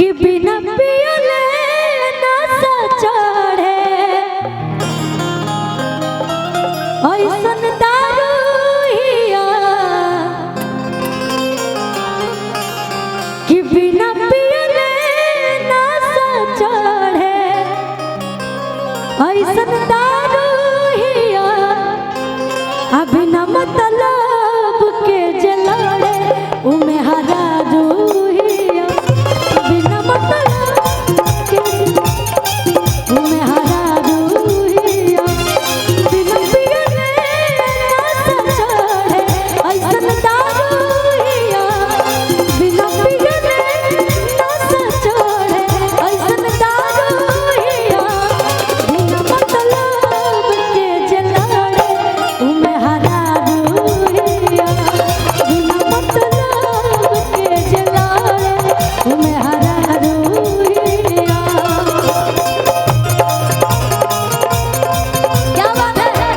कि बिना पियले नशा चढ़े ऐसन दारू हिया कि बिना पियले नशा चढ़े ऐसन दारू हिया अभी न मतलब के जलाड़े उमे हरा रूहिया बिना मतलब के उमे हरा रूहिया बिना पियले नशा चढ़े ऐसन दारू हिया बिना पियले नशा चढ़े ऐसन दारू हिया बिना मतलब के जलाड़े उमे हरा रूहिया बिना मतलब के जलाड़े उमे हरा रूहिया। क्या बात है।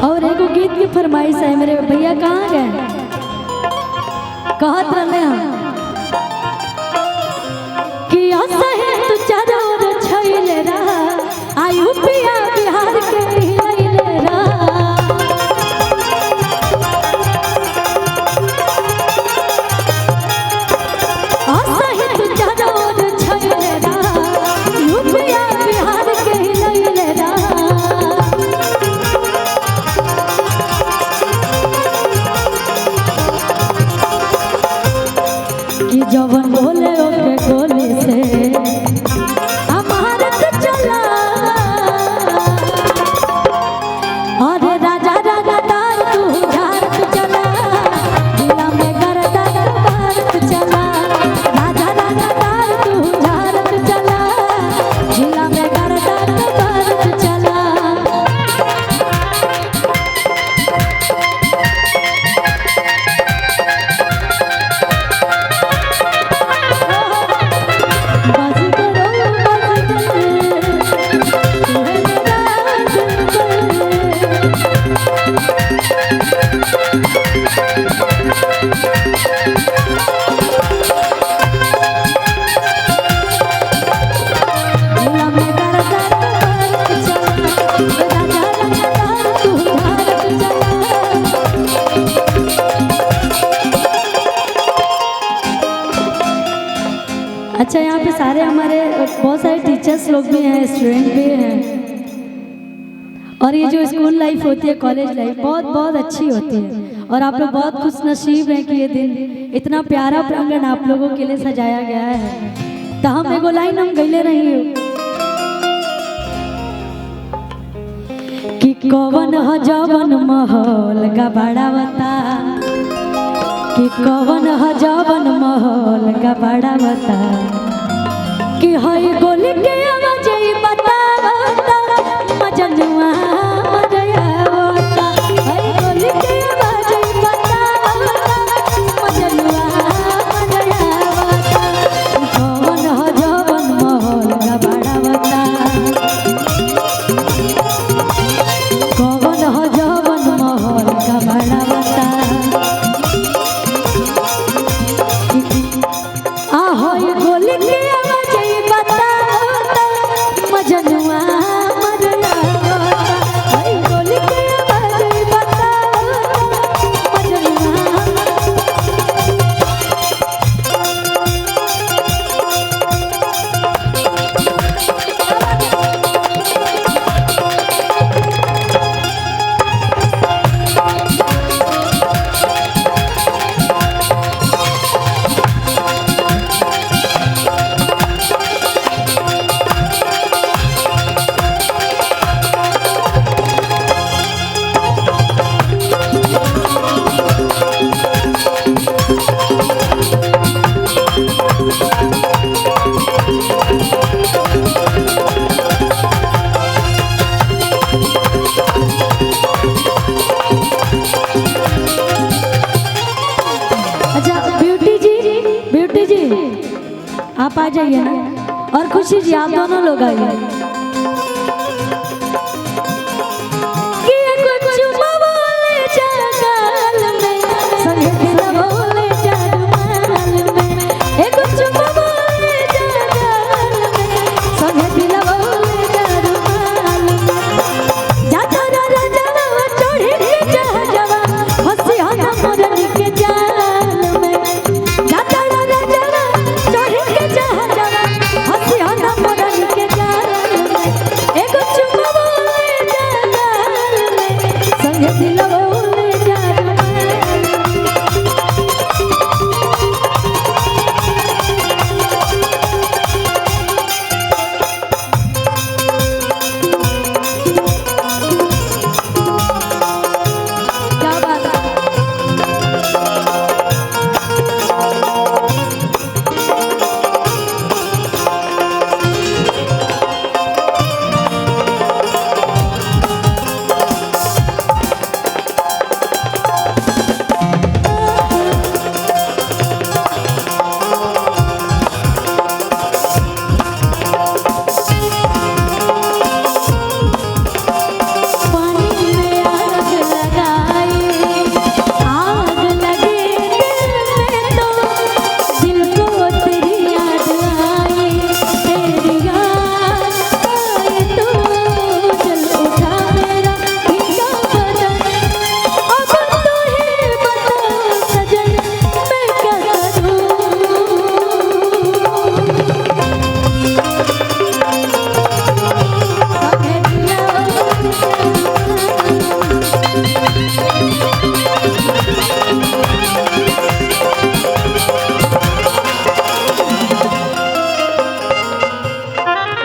और एगो गीत की फरमाइश है मेरे भैया कहाँ गए कहत रहे हम कि असहे तू चारों ओर छइले रहा आयु पिया बिहार के हिलैले रहा असहे तू चारों ओर छइले रहा आयु पिया बिहार के हिलैले रहा कि जवन बोले ओके गोली से हमारे तो चला अरे राजा राजा दार तू झार तू चला जिला में गरदा दरबार तू चला राजा राजा दार तू झार तू चला जिला में गरदा दरबार तू चला। बस करो बस कर तू है मेरा दिल जिला में गरदा दरबार तू चला राजा राजा दार तू झार तू चला। अच्छा यहाँ पे सारे हमारे बहुत सारे टीचर्स लोग भी हैं स्टूडेंट भी हैं और ये जो स्कूल लाइफ होती है कॉलेज लाइफ बहुत बहुत अच्छी होती है और आप लोग बहुत खुश नसीब हैं कि ये दिन इतना प्यारा प्रांगण आप लोगों के लिए सजाया गया है। तो हम एगो लाइन हम गईले रही कि कवन ह जवन महल का बड़ावता कि कवन ह जवन महल का बड़ावता कि हई गोली के आवाज बतावता मजनुआ मजयावता हई गोली के आवाज बतावता मजनुआ मजयावता कवन ह जवन महल का बड़ावता कवन ह जवन महल का बड़ावता आहोई गोली के आवाज बतावता मजनुआ मजयावता हई गोली के आवाज बतावता मजनुआ। आप आ जाइए ना। और खुशी जी आप दोनों लोग आइए।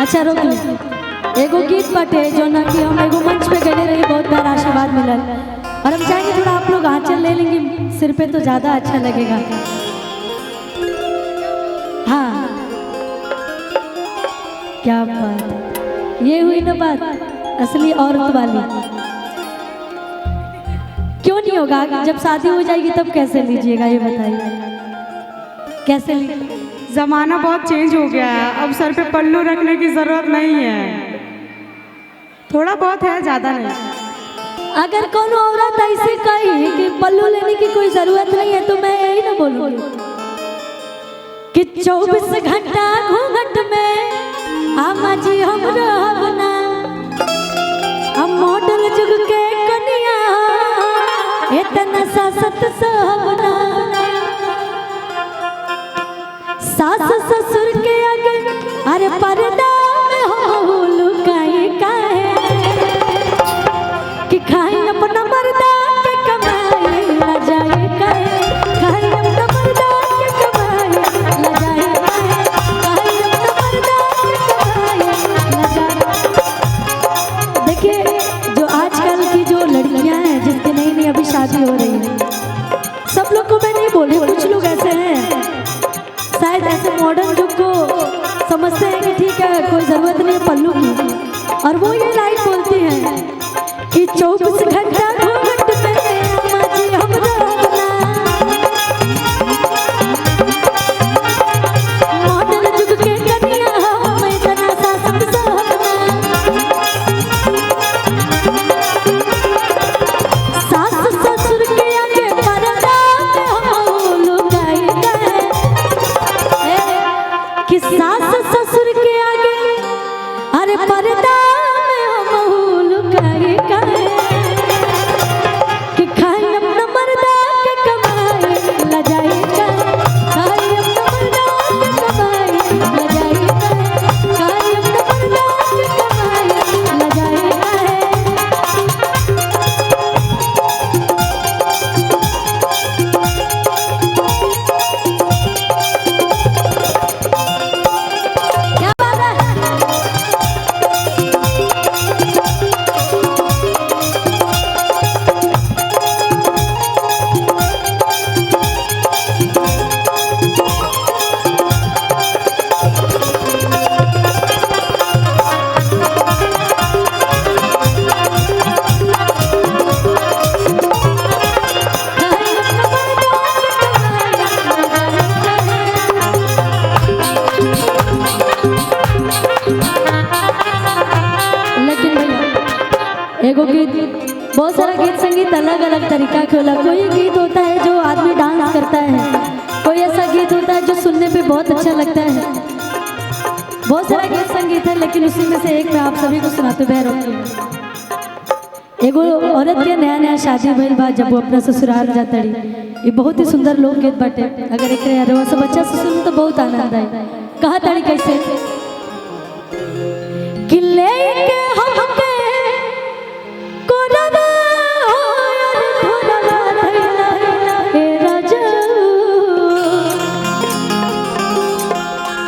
अच्छा रोक ली। एगो गीत बाटे जो ना कि हम एगो मंच पे गए रही, बहुत प्यारा आशीर्वाद मिलल और हम चाहेंगे थोड़ा आप लोग आंचल ले लेंगे सिर पे तो ज़्यादा अच्छा लगेगा। हाँ क्या बात, ये हुई ना बात असली औरत वाली। क्यों नहीं होगा, जब शादी हो जाएगी तब कैसे लीजिएगा ये बताइए, कैसे लीजिए? जमाना बहुत चेंज हो गया है, अब सर पे पल्लू रखने की जरूरत नहीं है, थोड़ा बहुत है, ज्यादा नहीं। अगर कौन औरत ऐसे कही कि पल्लू लेने की कोई जरूरत नहीं है तो मैं यही ना बोलूंगी कि 24 घंटा घूंघट में आमा जी हम रहब ना, हम मॉडल जुग के कनिया इतना सासत सहबना, सास ससुर के आगे अरे पर्दा में हो लुकाई काहे कि खाई अपना मर्दा के कमाई ला जाए काहे, खाई अपना मर्दा के कमाई ला जाए काहे, खाई अपना मर्दा के कमाई ला जाए। देखिए जो आजकल की जो लड़कियां हैं जिनकी नई नई अभी शादी हो रही है, सब लोग को मैं नहीं बोल रही, कुछ लोग ऐसे हैं शायद ऐसे मॉडर्न युग को समझते हैं कि ठीक है कोई ज़रूरत नहीं है पल्लू की, और वो ये लाइन बोलती हैं कि 24 घंटा घूंघट में अम्मा जी हम रहना, मॉडर्न युग के कन्या हम इतना सासत सहना, सास ससुर के आगे पर्दा में हम लुकाई गए कि सास ससुर के आगे अरे पर्दा में हम लुकाई गए कि खाई अपना मर्दा के कमाई ला जाए गए, खाई अपना मर्दा के कमाई ला जाए गए, खाई अपना मर्दा के कमाई ला जाए गए। क्या बात है? एगो गीत, बहुत सारा गीत संगीत अलग अलग तरीका के होला। कोई गीत होता है जो आदमी डांस करता है, कोई ऐसा गीत होता है जो सुनने पे बहुत अच्छा लगता है। बहुत सारा गीत संगीत है, लेकिन उसी में से एक मैं आप सभी को सुनाते हुए रोकी। एगो औरत के नया नया शादी भइल बा, जब वो अपना ससुराल जाता रही, ये बहुत ही सुंदर लोकगीत बाटे। अगर एक रवा सब बच्चा से सुन तो बहुत आनंद आई। कहा ताड़ी कैसे कि लेके हमके कोरवा होयर ठोरवा धइला हे राजा,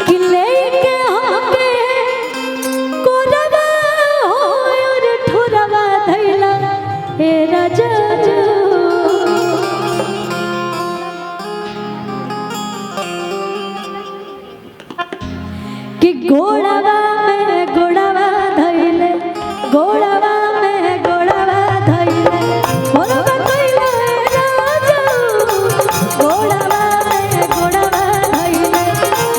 कि लेके हमके कोरवा होयर ठोरवा धइला हे राजा। कि गोड़वा में गोड़वा धइले, गोड़वा में गोड़वा धइले, मोरवा कइले राजा। गोड़वा में गोड़वा धइले,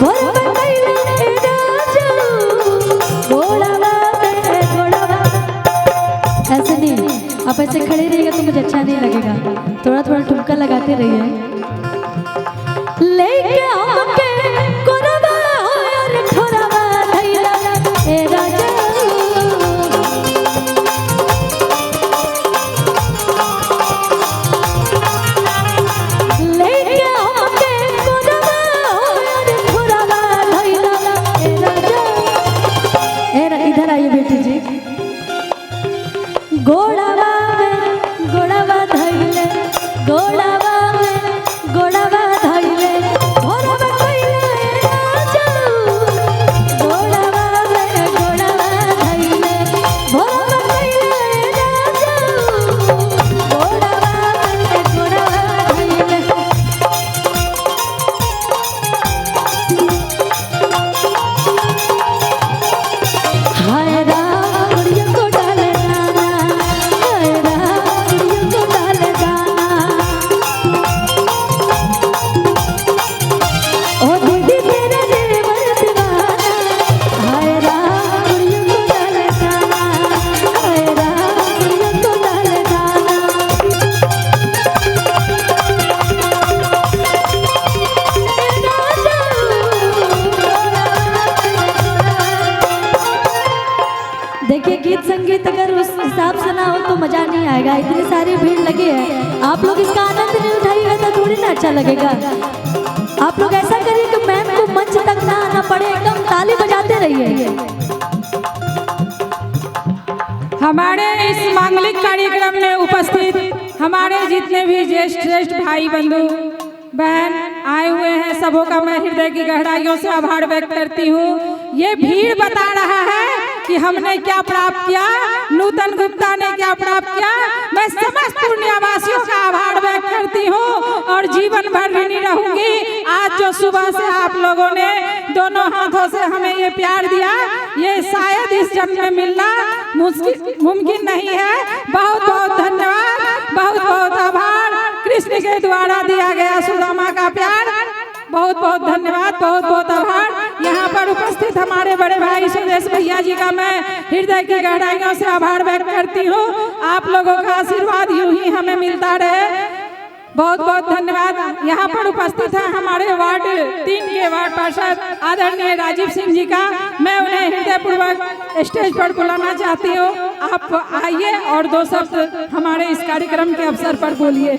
मोरवा कइले राजा। गोड़वा में गोड़वा। ऐसे नहीं, आप ऐसे खड़े रहिएगा तो मुझे अच्छा नहीं लगेगा, थोड़ा थोड़ा ठुमका लगाते रहिए। लेके हमके कोरवा होयर ठोरवा धइला हे राजा। लेके हमके कोरवा होयर ठोरवा धइला हे राजा। इधर आइए बेटी जी। गोड़वा में गोड़वा धइले, गोड़वा में गोड़वा धइले, मोरवा कइले राजा। गोड़वा में गोड़वा धइले, मोरवा कइले राजा। गोड़वा में गोड़वा धइले। हाय राम गुड़िया को डाले दाना, हाय राम गुड़िया को डाले दाना। ओ दीदी तेरे देवर दीवाना, हाय राम गुड़िया को डाले दाना, हाय राम गुड़िया को डाले दाना। देखिए, गीत संगीत अगर उस हिसाब से ना हो तो मजा नहीं आएगा। इतनी सारी भीड़ लगी है, आप लोग इसका आनंद नहीं उठाइएगा तो थोड़ी ना अच्छा लगेगा। आप लोग ऐसा करिए कि मैम को मंच तक ना आना पड़े, एकदम ताली बजाते रहिए। हमारे इस मांगलिक कार्यक्रम में उपस्थित हमारे जितने भी ज्येष्ठ भाई बंधु बहन आए हुए हैं, सबों का मैं हृदय की गहराइयों से आभार व्यक्त करती हूँ। ये भीड़ बता रहा है कि हमने क्या प्राप्त किया, नूतन गुप्ता ने क्या प्राप्त किया। मैं समस्त पुण्यवासियों का आभार व्यक्त करती हूँ और जीवन भर ऋणी रहूंगी। आज जो सुबह से आप लोगों ने दोनों हाथों से हमें ये प्यार दिया, ये शायद इस जन्म में मिलना मुमकिन नहीं है। बहुत बहुत धन्यवाद, बहुत बहुत आभार। कृष्ण के द्वारा दिया गया सुदामा का प्यार, बहुत बहुत धन्यवाद, बहुत बहुत आभार। यहाँ पर उपस्थित हमारे बड़े भाई सुरेश भैया जी का मैं हृदय की गहराइयों से आभार व्यक्त करती हूँ। आप लोगों का आशीर्वाद यूं ही हमें मिलता रहे। बहुत बहुत धन्यवाद। यहाँ पर उपस्थित है हमारे वार्ड 3 के वार्ड पार्षद आदरणीय राजीव सिंह जी का, मैं उन्हें हृदयपूर्वक स्टेज पर बुलाना चाहती हूँ। आप आइए और 2 शब्द हमारे इस कार्यक्रम के अवसर पर बोलिए।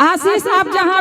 आशीष, आप जहाँ